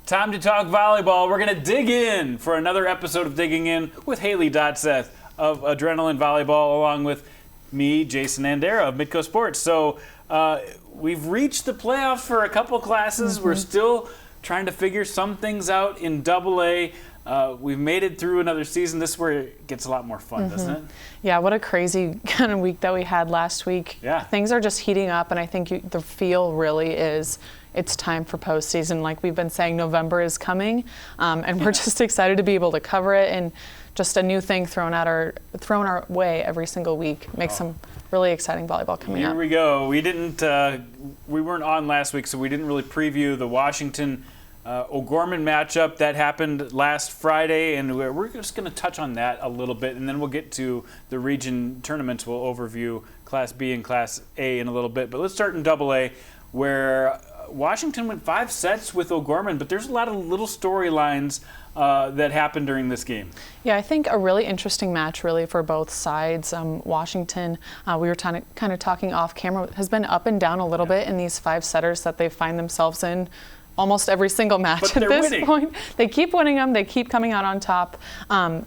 Time to talk volleyball. We're going to dig in for another episode of Digging In with Hayley Dotseth of Adrenaline Volleyball, along with me, Jason Andera of Midco Sports. So we've reached the playoffs for a couple classes. We're still trying to figure some things out in AA. We've made it through another season. This is where it gets a lot more fun, doesn't it? Yeah, what a crazy kind of week that we had last week. Yeah. Things are just heating up, and I think the feel really is it's time for postseason. Like we've been saying, November is coming, and we're just excited to be able to cover it, and just a new thing thrown our way every single week. Makes some really exciting volleyball coming up. Here we go. We weren't on last week, so we didn't really preview the Washington O'Gorman matchup that happened last Friday, and we're just going to touch on that a little bit, and then we'll get to the region tournaments. We'll overview Class B and Class A in a little bit, but let's start in AA, where Washington went 5 sets with O'Gorman, but there's a lot of little storylines that happened during this game. Yeah, I think a really interesting match really for both sides. Washington, we were kind of talking off camera, has been up and down a little bit in these 5 setters that they find themselves in almost every single match at this point. They keep winning them. They keep coming out on top.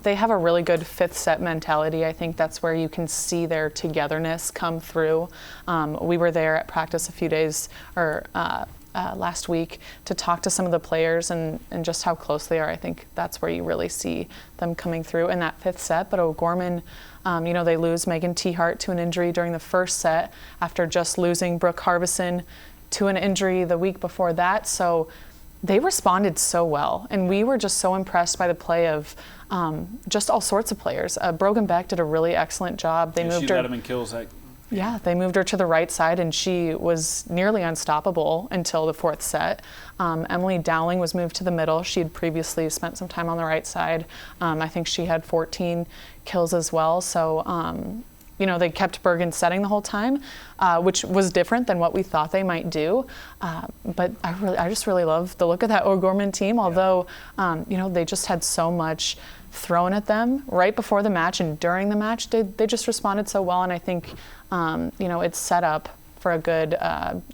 They have a really good 5th set mentality. I think that's where you can see their togetherness come through. We were there at practice a few days last week to talk to some of the players and just how close they are. I think that's where you really see them coming through in that 5th set. But O'Gorman, they lose Megan T-Hart to an injury during the first set after just losing Brooke Harbison to an injury the week before that. So they responded so well, and we were just so impressed by the play of just all sorts of players. Brogan Beck did a really excellent job. She led them in kills. Yeah, they moved her to the right side, and she was nearly unstoppable until the 4th set. Emily Dowling was moved to the middle. She had previously spent some time on the right side. I think she had 14 kills as well. So they kept Bergen setting the whole time, which was different than what we thought they might do. But I just really love the look of that O'Gorman team, although, they just had so much thrown at them right before the match and during the match. They just responded so well, and I think, it's set up for a good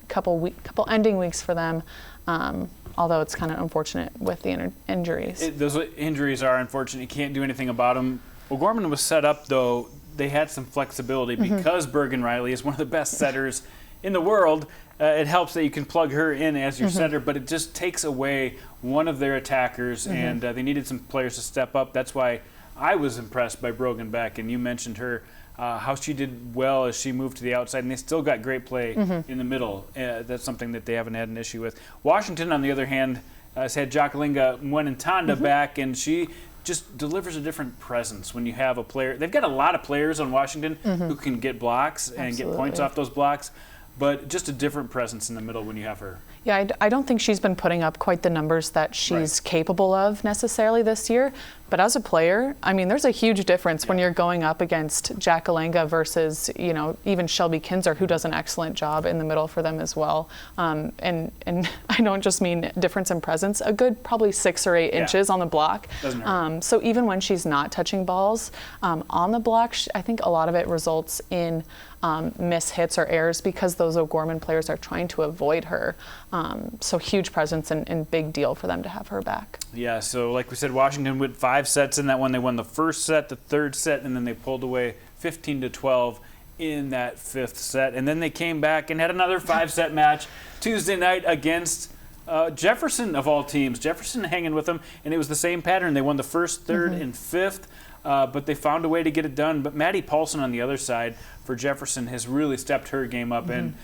couple ending weeks for them, although it's kind of unfortunate with the injuries. Those injuries are unfortunate. You can't do anything about them. O'Gorman was set up, though. They had some flexibility because Bergen Riley is one of the best setters in the world. It helps that you can plug her in as your setter, but it just takes away one of their attackers, and they needed some players to step up. That's why I was impressed by Brogan Beck, and you mentioned her, how she did well as she moved to the outside, and they still got great play in the middle. That's something that they haven't had an issue with. Washington, on the other hand, has had Jakalinga Mwenentanda back, and she just delivers a different presence when you have a player. They've got a lot of players on Washington who can get blocks and get points off those blocks, but just a different presence in the middle when you have her. Yeah, I don't think she's been putting up quite the numbers that she's capable of necessarily this year. But as a player, there's a huge difference when you're going up against Jakalinga versus, even Shelby Kinzer, who does an excellent job in the middle for them as well. And I don't just mean difference in presence, a good probably 6 or 8 inches on the block. Doesn't hurt. So even when she's not touching balls on the block, I think a lot of it results in miss hits or errors because those O'Gorman players are trying to avoid her. So huge presence and big deal for them to have her back. Yeah, so like we said, Washington went 5 sets in that one. They won the first set, the 3rd set, and then they pulled away 15-12 in that 5th set. And then they came back and had another 5-set match Tuesday night against Jefferson, of all teams. Jefferson hanging with them, and it was the same pattern. They won the 1st, 3rd, and 5th, but they found a way to get it done. But Maddie Paulson on the other side for Jefferson has really stepped her game up, and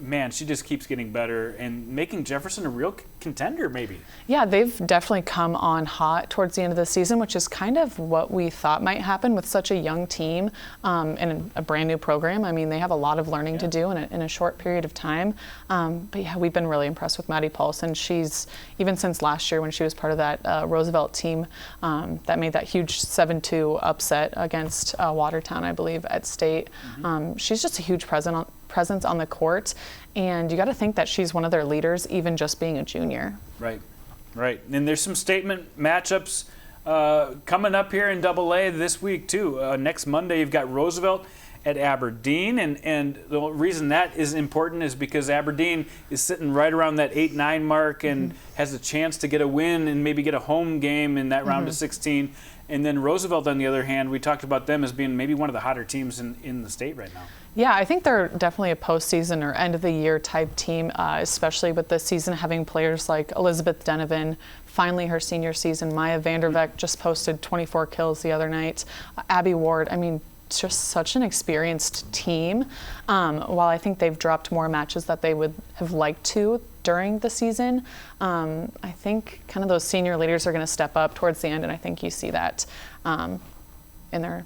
man, she just keeps getting better and making Jefferson a real contender, maybe. Yeah, they've definitely come on hot towards the end of the season, which is kind of what we thought might happen with such a young team and a brand new program. They have a lot of learning to do in a short period of time. But yeah, we've been really impressed with Maddie Paulson. She's, even since last year when she was part of that Roosevelt team that made that huge 7-2 upset against Watertown, I believe, at state. She's just a huge presence on the court, and you got to think that she's one of their leaders, even just being a junior. Right. And there's some statement matchups coming up here in AA this week too. Next Monday you've got Roosevelt at Aberdeen, and the reason that is important is because Aberdeen is sitting right around that 8-9 mark and has a chance to get a win and maybe get a home game in that round of 16. And then Roosevelt, on the other hand, we talked about them as being maybe one of the hotter teams in the state right now. Yeah, I think they're definitely a postseason or end of the year type team, especially with this season having players like Elizabeth Denovan, finally her senior season. Maya Vanderbeck just posted 24 kills the other night. Abby Ward, I mean, it's just such an experienced team. While I think they've dropped more matches that they would have liked to during the season, I think kind of those senior leaders are going to step up towards the end, and I think you see that in their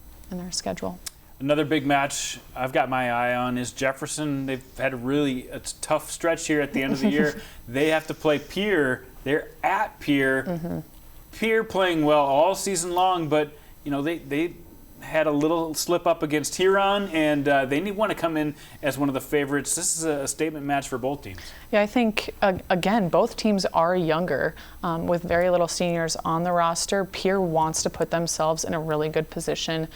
schedule. Another big match I've got my eye on is Jefferson. They've had a tough stretch here at the end of the year. They have to play Pierre. They're at Pierre. Pierre playing well all season long, but they had a little slip up against Huron, and they want to come in as one of the favorites. This is a statement match for both teams. Yeah, I think, again, both teams are younger with very little seniors on the roster. Pierre wants to put themselves in a really good position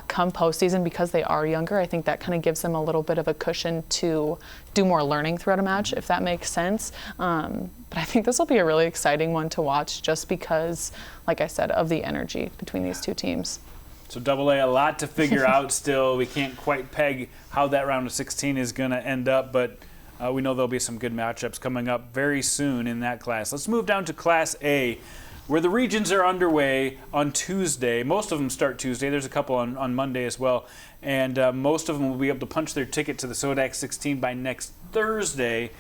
come postseason because they are younger. I think that kind of gives them a little bit of a cushion to do more learning throughout a match, if that makes sense. But I think this will be a really exciting one to watch just because, like I said, of the energy between these two teams. So AA, a lot to figure out still. We can't quite peg how that round of 16 is going to end up, but we know there'll be some good matchups coming up very soon in that class. Let's move down to Class A, where the regions are underway on Tuesday. Most of them start Tuesday. There's a couple on Monday as well. And most of them will be able to punch their ticket to the SODAC 16 by next Thursday.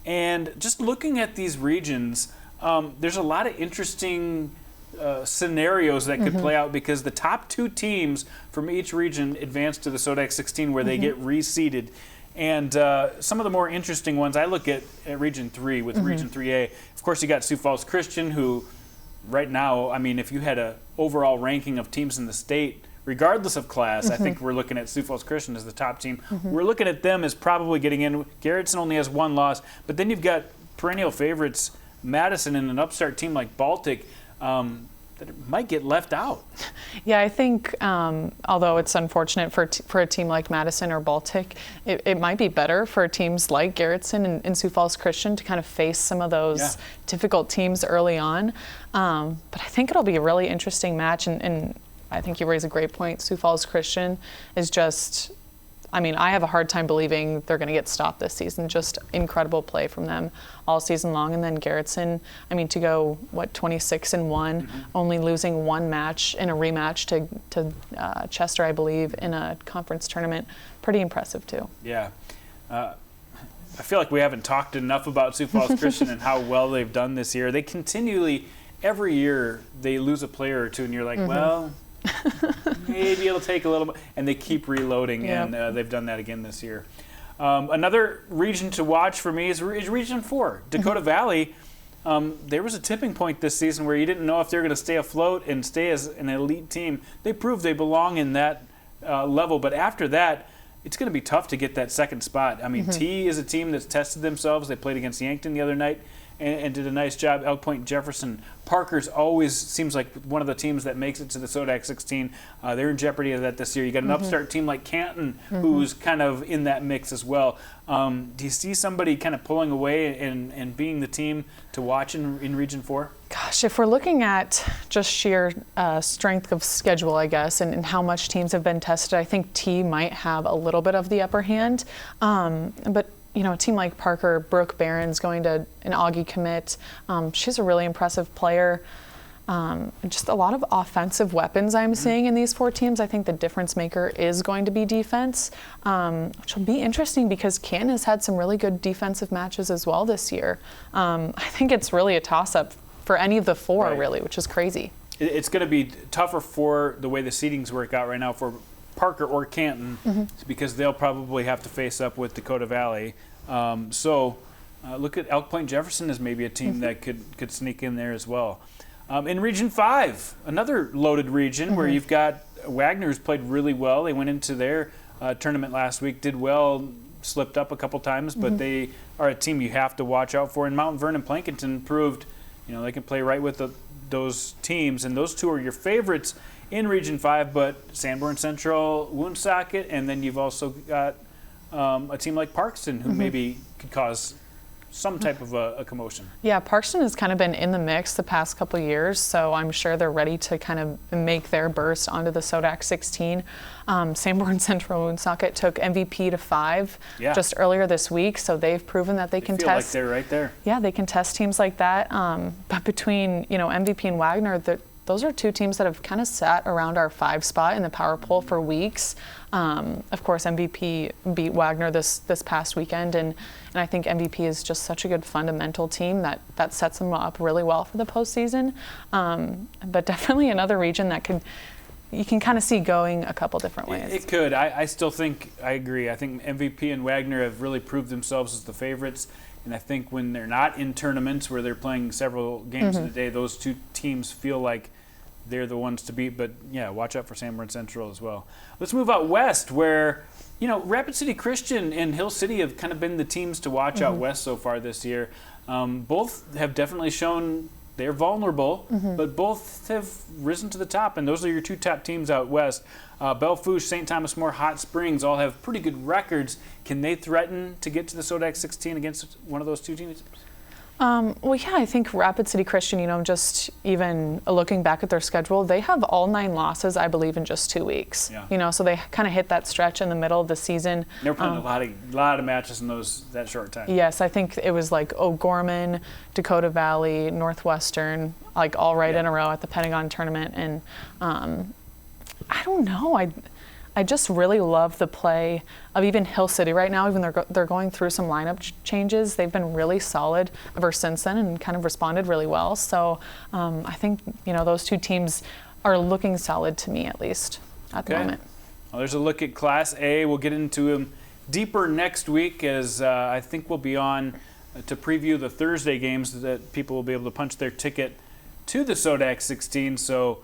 And just looking at these regions, there's a lot of interesting scenarios that could play out because the top two teams from each region advance to the SODAC 16 where they get reseeded. And some of the more interesting ones, I look at Region 3 with Region 3A. Of course, you got Sioux Falls Christian, who right now, I mean, if you had an overall ranking of teams in the state, regardless of class, I think we're looking at Sioux Falls Christian as the top team. We're looking at them as probably getting in. Garrettson only has one loss, but then you've got perennial favorites Madison and an upstart team like Baltic that might get left out. Yeah, I think although it's unfortunate for a team like Madison or Baltic, it might be better for teams like Garrettson and Sioux Falls Christian to kind of face some of those difficult teams early on. But I think it'll be a really interesting match, and I think you raise a great point. Sioux Falls Christian is just, I mean, I have a hard time believing they're going to get stopped this season. Just incredible play from them all season long. And then Garrettson, I mean, to go, 26-1, only losing one match in a rematch to Chester, I believe, in a conference tournament. Pretty impressive, too. Yeah. I feel like we haven't talked enough about Sioux Falls Christian and how well they've done this year. They continually, every year, they lose a player or two, and you're like, well, maybe it'll take a little bit, and they keep reloading, and they've done that again this year. Another region to watch for me is Region 4, Dakota Valley. There was a tipping point this season where you didn't know if they were going to stay afloat and stay as an elite team. They proved they belong in that level, but after that, it's going to be tough to get that second spot. I mean, T is a team that's tested themselves. They played against Yankton the other night and did a nice job. Elk Point Jefferson. Parker's always seems like one of the teams that makes it to the SODAC 16. They're in jeopardy of that this year. You got an upstart team like Canton, who's kind of in that mix as well. Do you see somebody kind of pulling away and being the team to watch in Region 4? Gosh, if we're looking at just sheer strength of schedule, I guess, and how much teams have been tested, I think T might have a little bit of the upper hand. But a team like Parker, Brooke Barron's going to an Augie commit. She's a really impressive player. Just a lot of offensive weapons I'm seeing in these four teams. I think the difference maker is going to be defense, which will be interesting because Canton has had some really good defensive matches as well this year. I think it's really a toss-up for any of the four, really, which is crazy. It's going to be tougher for the way the seedings work out right now for Parker or Canton because they'll probably have to face up with Dakota Valley. So look at Elk Point Jefferson as maybe a team that could sneak in there as well. In Region 5, another loaded region where you've got Wagner, who's played really well. They went into their tournament last week, did well, slipped up a couple times, but they are a team you have to watch out for. And Mount Vernon Plankinton proved, they can play right with the those teams, and those two are your favorites in Region 5, but Sanborn Central, Woonsocket, and then you've also got a team like Parkston who maybe could cause some type of a commotion. Yeah, Parkston has kind of been in the mix the past couple of years, so I'm sure they're ready to kind of make their burst onto the SODAC 16. Sanborn Central Woonsocket took MVP to 5 just earlier this week, so they've proven that they can feel test. Like they're right there. Yeah, they can test teams like that. But between MVP and Wagner, those are two teams that have kind of sat around our 5 spot in the power poll for weeks. Of course, MVP beat Wagner this past weekend, and I think MVP is just such a good fundamental team that sets them up really well for the postseason. But definitely another region that you can kind of see going a couple different ways. It could. I still think, I agree. I think MVP and Wagner have really proved themselves as the favorites. And I think when they're not in tournaments where they're playing several games in a day, those two teams feel like they're the ones to beat. But, yeah, watch out for Sanborn Central as well. Let's move out west where, Rapid City Christian and Hill City have kind of been the teams to watch out west so far this year. Both have definitely shown they're vulnerable, but both have risen to the top, and those are your two top teams out west. Belfouche, St. Thomas More, Hot Springs all have pretty good records. Can they threaten to get to the SODAC 16 against one of those two teams? Well, yeah, I think Rapid City Christian, just even looking back at their schedule, they have all 9 losses, I believe, in just 2 weeks. Yeah. So they kind of hit that stretch in the middle of the season. They're playing a lot of matches in that short time. Yes, I think it was like O'Gorman, Dakota Valley, Northwestern, like all right in a row at the Pentagon tournament. And I don't know. I just really love the play of even Hill City right now. Even they're going through some lineup changes. They've been really solid ever since then and kind of responded really well. So I think those two teams are looking solid to me, at least at the moment. Well, there's a look at Class A. We'll get into them deeper next week, as I think we'll be on to preview the Thursday games that people will be able to punch their ticket to the SODAC 16. So.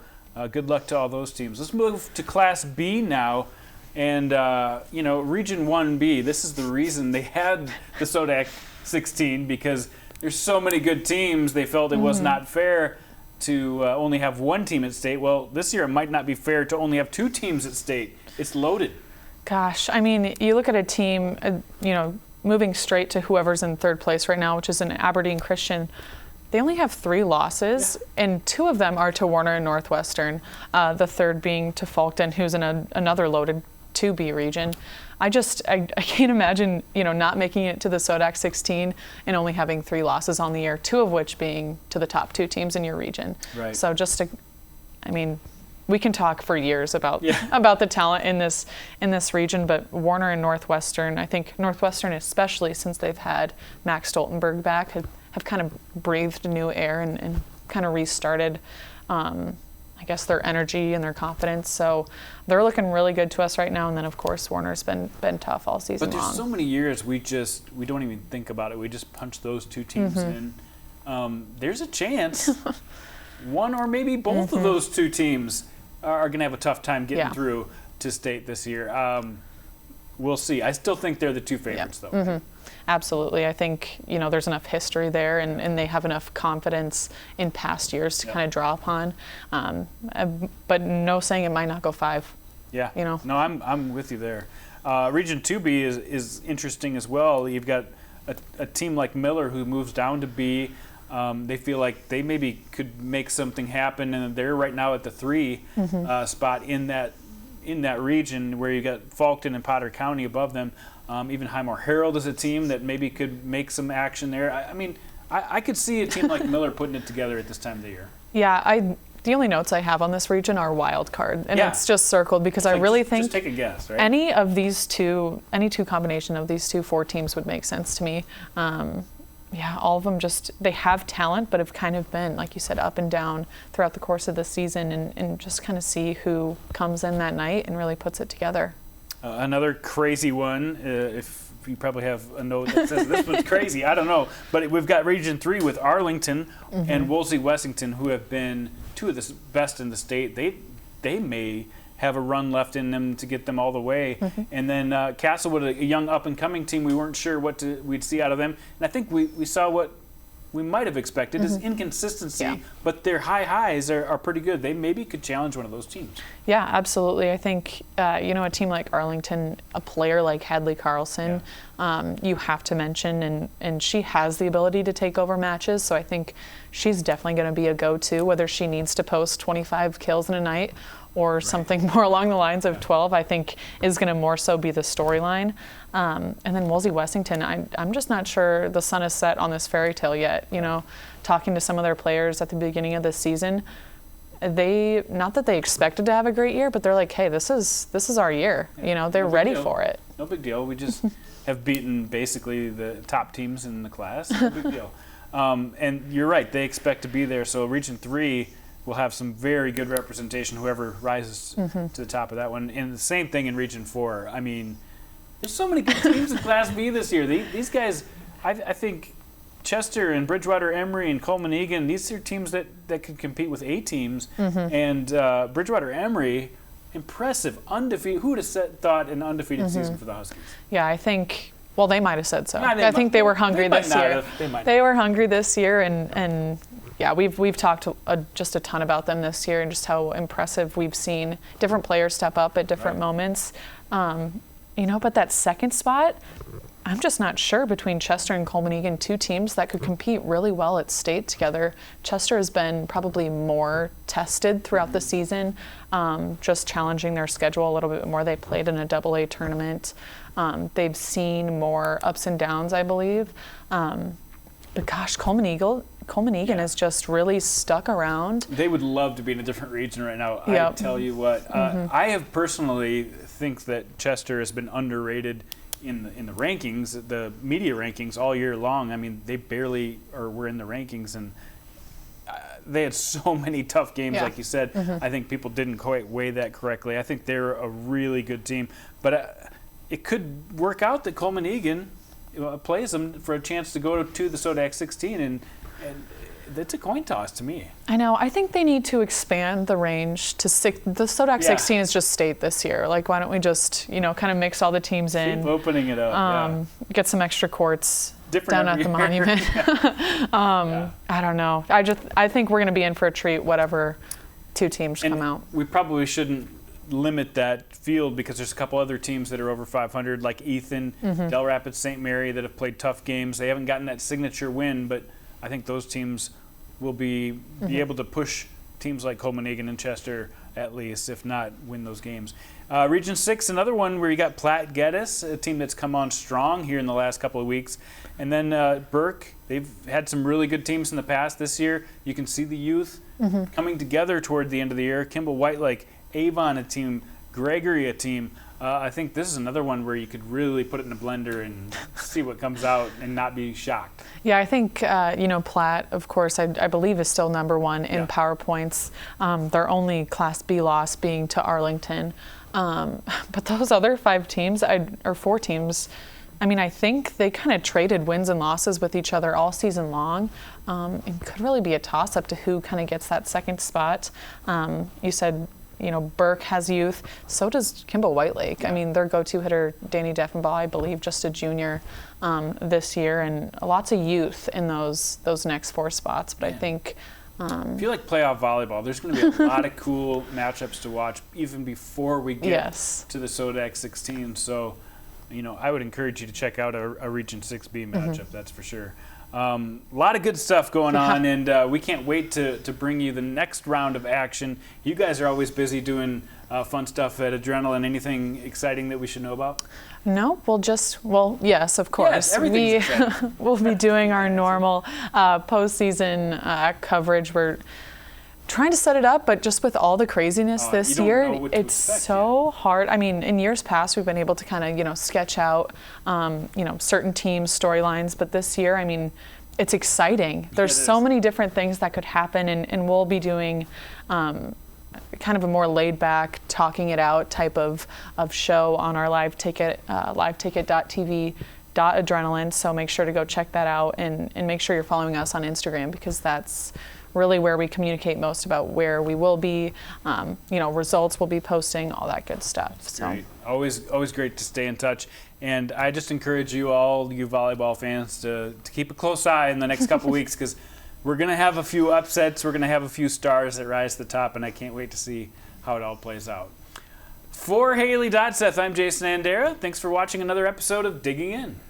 Good luck to all those teams. Let's move to Class B now. And, Region 1B, this is the reason they had the SODAC 16, because there's so many good teams. They felt it was not fair to only have one team at state. Well, this year it might not be fair to only have 2 teams at state. It's loaded. Gosh, I mean, you look at a team, moving straight to whoever's in third place right now, which is an Aberdeen Christian. They only have 3 losses, and 2 of them are to Warner and Northwestern, the third being to Falkton, who's in another loaded 2B region. I can't imagine, not making it to the SODAC 16 and only having 3 losses on the year, 2 of which being to the top 2 teams in your region. Right. So we can talk for years about the talent in this region, but Warner and Northwestern, I think Northwestern especially since they've had Max Stoltenberg back, have kind of breathed new air and kind of restarted, I guess, their energy and their confidence. So they're looking really good to us right now. And then, of course, Warner's been tough all season long. But there's so many years we don't even think about it. We just punch those 2 teams in. There's a chance one or maybe both of those 2 teams are going to have a tough time getting through to state this year. We'll see. I still think they're the 2 favorites, though. Absolutely. I think, there's enough history there and they have enough confidence in past years to kind of draw upon. But no saying it might not go 5. Yeah. No, I'm with you there. Region 2B is interesting as well. You've got a team like Miller who moves down to B. They feel like they maybe could make something happen, and they're right now at the 3 spot in that region, where you got Falkton and Potter County above them. Even Highmore Herald is a team that maybe could make some action there. I could see a team like Miller putting it together at this time of the year. Yeah, the only notes I have on this region are wild card, and it's just circled because I really think just take a guess, right? Any two combination of these 4 teams would make sense to me. All of them they have talent, but have kind of been, like you said, up and down throughout the course of the season, and just kind of see who comes in that night and really puts it together. Another crazy one, if you probably have a note that says this one's crazy, I don't know. But we've got Region 3 with Arlington and Wolsey-Wessington, who have been 2 of the best in the state. They may have a run left in them to get them all the way. And then Castlewood, a young up-and-coming team, we weren't sure what we'd see out of them. And I think we saw what we might have expected is inconsistency, Yeah. but their high highs are pretty good. They maybe could challenge one of those teams. Yeah, absolutely. I think, a team like Arlington, a player like Hadley Carlson, you have to mention, and she has the ability to take over matches, so I think she's definitely going to be a go-to, whether she needs to post 25 kills in a night or something more along the lines of 12, I think is going to more so be the storyline. And then Woolsey Wessington, I'm just not sure the sun is set on this fairy tale yet. Talking to some of their players at the beginning of this season, not that they expected to have a great year, but they're like, hey, this is our year. They're ready for it. No big deal. We just have beaten basically the top teams in the class. No big deal. And you're right. They expect to be there. So Region 3 will have some very good representation, whoever rises to the top of that one. And the same thing in Region 4. I mean, there's so many good teams in Class B this year. These guys, I think Chester and Bridgewater Emory and Coleman Egan, these are teams that could compete with A teams. And Bridgewater Emory, impressive, undefeated. Who would have thought an undefeated season for the Huskies? Yeah, I think, well, they might have said so. Nah, I think they were hungry this year. They were hungry this year, and yeah, we've talked just a ton about them this year and just how impressive we've seen different players step up at different moments. But that second spot, I'm just not sure between Chester and Coleman Egan, two teams that could compete really well at state together. Chester has been probably more tested throughout the season, just challenging their schedule a little bit more. They played in a AA tournament. They've seen more ups and downs, I believe. But gosh, Coleman Egan has just really stuck around. They would love to be in a different region right now. Yep. I tell you what, I have personally think that Chester has been underrated in the rankings, the media rankings all year long. I mean, they barely were in the rankings, and they had so many tough games, like you said. I think people didn't quite weigh that correctly. I think they're a really good team, but it could work out that Coleman Egan plays them for a chance to go to the Sodak 16, and it's a coin toss to me. I know. I think they need to expand the range to the Sodak 16 is just state this year. Like, why don't we just kind of mix all the teams in? Keep opening it up. Get some extra courts Different down at the monument. I don't know. I think we're going to be in for a treat, whatever two teams come out. We probably shouldn't limit that field because there's a couple other teams that are over 500, like Ethan, Del Rapids, St. Mary, that have played tough games. They haven't gotten that signature win, but I think those teams will be able to push teams like Coleman Egan and Chester at least, if not win those games. Region 6, another one where you got Platte Geddes, a team that's come on strong here in the last couple of weeks. And then Burke, they've had some really good teams in the past. This year, you can see the youth coming together toward the end of the year. Kimball Whitelake, Avon a team, Gregory a team. I think this is another one where you could really put it in a blender and see what comes out and not be shocked. Yeah, I think, Platte, of course, I believe is still number one in power points. Their only Class B loss being to Arlington. But those other four teams, I think they kind of traded wins and losses with each other all season long. It could really be a toss-up to who kind of gets that second spot. You said, Burke has youth. So does Kimball Whitelake. Yeah. Their go-to hitter, Danny Deffenbaugh, I believe, just a junior this year, and lots of youth in those next four spots. But I think if you like playoff volleyball, there's going to be a lot of cool matchups to watch even before we get to the Sodak 16. So, I would encourage you to check out a Region 6B matchup. That's for sure. A lot of good stuff going on, and we can't wait to bring you the next round of action. You guys are always busy doing fun stuff at Adrenaline. Anything exciting that we should know about? No, yes, of course. Yes, everything's exciting. We'll be doing our normal postseason coverage. We're trying to set it up, but just with all the craziness this year, it's so hard. In years past, we've been able to kind of, sketch out, certain teams' storylines, but this year, it's exciting. There's so many different things that could happen, and we'll be doing kind of a more laid-back, talking it out type of show on our live ticket, liveticket.tv.adrenaline. So make sure to go check that out, and make sure you're following us on Instagram, because that's really where we communicate most about where we will be, results we'll be posting, all that good stuff. Great. Always great to stay in touch. And I just encourage you all, you volleyball fans, to keep a close eye in the next couple weeks, because we're going to have a few upsets. We're going to have a few stars that rise to the top, and I can't wait to see how it all plays out. For Hayley, Dotseth, I'm Jason Andera. Thanks for watching another episode of Digging In.